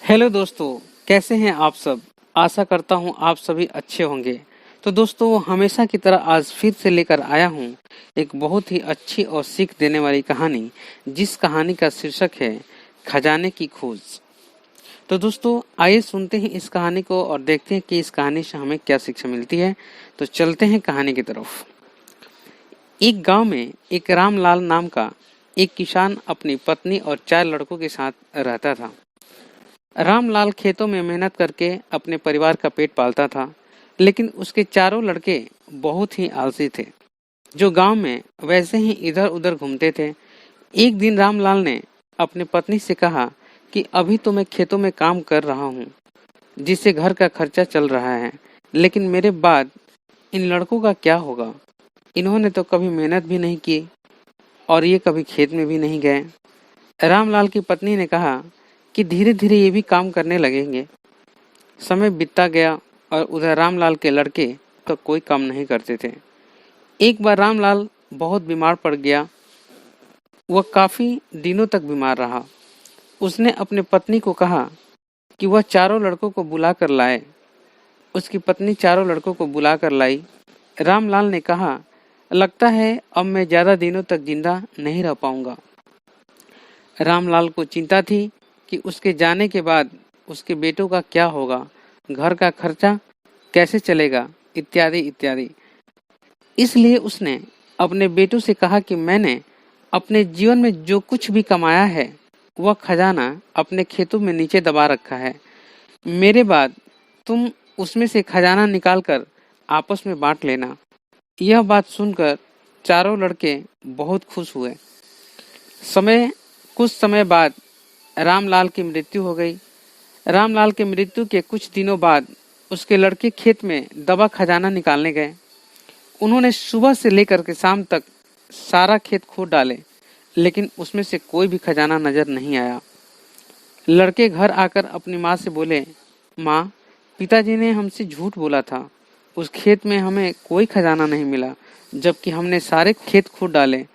Hello दोस्तों, कैसे हैं आप सब। आशा करता हूं आप सभी अच्छे होंगे। तो दोस्तों, हमेशा की तरह आज फिर से लेकर आया हूं एक बहुत ही अच्छी और सीख देने वाली कहानी, जिस कहानी का शीर्षक है खजाने की खोज। तो दोस्तों, आइए सुनते हैं इस कहानी को और देखते हैं कि इस कहानी से हमें क्या शिक्षा मिलती है। तो चलते हैं कहानी की तरफ। एक गांव में एक रामलाल नाम का एक किसान अपनी पत्नी और 4 लड़कों के साथ रहता था। रामलाल खेतों में मेहनत करके अपने परिवार का पेट पालता था, लेकिन उसके चारों लड़के बहुत ही आलसी थे, जो गांव में वैसे ही इधर उधर घूमते थे। एक दिन रामलाल ने अपनी पत्नी से कहा कि अभी तो मैं खेतों में काम कर रहा हूँ, जिससे घर का खर्चा चल रहा है, लेकिन मेरे बाद इन लड़कों का क्या होगा। इन्होंने तो कभी मेहनत भी नहीं की और ये कभी खेत में भी नहीं गए। रामलाल की पत्नी ने कहा कि धीरे धीरे ये भी काम करने लगेंगे। समय बीतता गया और उधर रामलाल के लड़के तो कोई काम नहीं करते थे। एक बार रामलाल बहुत बीमार पड़ गया। वह काफी दिनों तक बीमार रहा। उसने अपने पत्नी को कहा कि वह चारों लड़कों को बुला कर लाए। उसकी पत्नी चारों लड़कों को बुला कर लाई। रामलाल ने कहा, लगता है अब मैं ज्यादा दिनों तक जिंदा नहीं रह पाऊंगा। रामलाल को चिंता थी कि उसके जाने के बाद उसके बेटों का क्या होगा, घर का खर्चा कैसे चलेगा, इत्यादि इत्यादि। इसलिए उसने अपने बेटों से कहा कि मैंने अपने जीवन में जो कुछ भी कमाया है वह खजाना अपने खेतों में नीचे दबा रखा है। मेरे बाद तुम उसमें से खजाना निकालकर आपस में बांट लेना। यह बात सुनकर चारों लड़के बहुत खुश हुए। कुछ समय बाद रामलाल की मृत्यु हो गई। रामलाल की मृत्यु के कुछ दिनों बाद उसके लड़के खेत में दबा खजाना निकालने गए। उन्होंने सुबह से लेकर के शाम तक सारा खेत खोद डाले, लेकिन उसमें से कोई भी खजाना नजर नहीं आया। लड़के घर आकर अपनी माँ से बोले, माँ, पिताजी ने हमसे झूठ बोला था। उस खेत में हमें कोई खजाना नहीं मिला, जबकि हमने सारे खेत खोद डाले।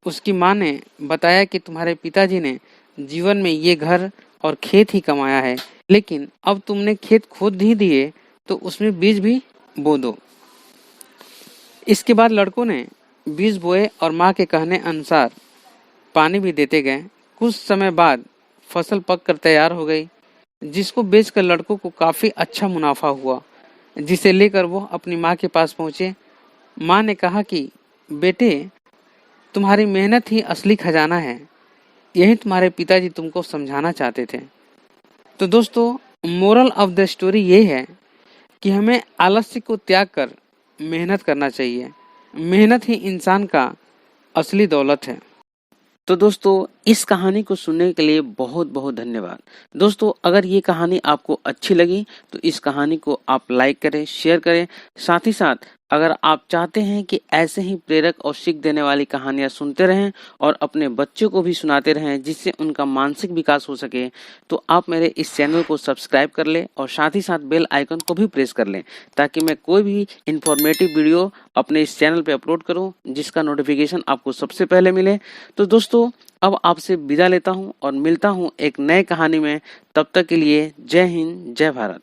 उसकी माँ ने बताया कि तुम्हारे पिताजी ने जीवन में ये घर और खेत ही कमाया है, लेकिन अब तुमने खेत खोद ही दिए तो उसमें बीज भी बो दो। इसके बाद लड़कों ने बीज बोए और माँ के कहने अनुसार पानी भी देते गए। कुछ समय बाद फसल पककर तैयार हो गई, जिसको बेचकर लड़कों को काफी अच्छा मुनाफा हुआ, जिसे लेकर वो अपनी माँ के पास पहुंचे। माँ ने कहा कि बेटे, तुम्हारी मेहनत ही असली खजाना है। यही तुम्हारे पिताजी तुमको समझाना चाहते थे। तो दोस्तों, मोरल ऑफ द स्टोरी ये है कि हमें आलस्य को त्याग कर मेहनत करना चाहिए। मेहनत ही इंसान का असली दौलत है। तो दोस्तों, इस कहानी को सुनने के लिए बहुत बहुत धन्यवाद। दोस्तों, अगर ये कहानी आपको अच्छी लगी तो इस कहानी को आप लाइक करें, शेयर करें। साथ ही साथ अगर आप चाहते हैं कि ऐसे ही प्रेरक और सीख देने वाली कहानियां सुनते रहें और अपने बच्चों को भी सुनाते रहें, जिससे उनका मानसिक विकास हो सके, तो आप मेरे इस चैनल को सब्सक्राइब कर लें और साथ ही साथ बेल आइकन को भी प्रेस कर लें, ताकि मैं कोई भी इंफॉर्मेटिव वीडियो अपने इस चैनल पे अपलोड करूं, जिसका नोटिफिकेशन आपको सबसे पहले मिले। तो दोस्तों, अब आपसे विदा लेता हूं और मिलता हूं एक नए कहानी में। तब तक के लिए जय हिंद, जय भारत।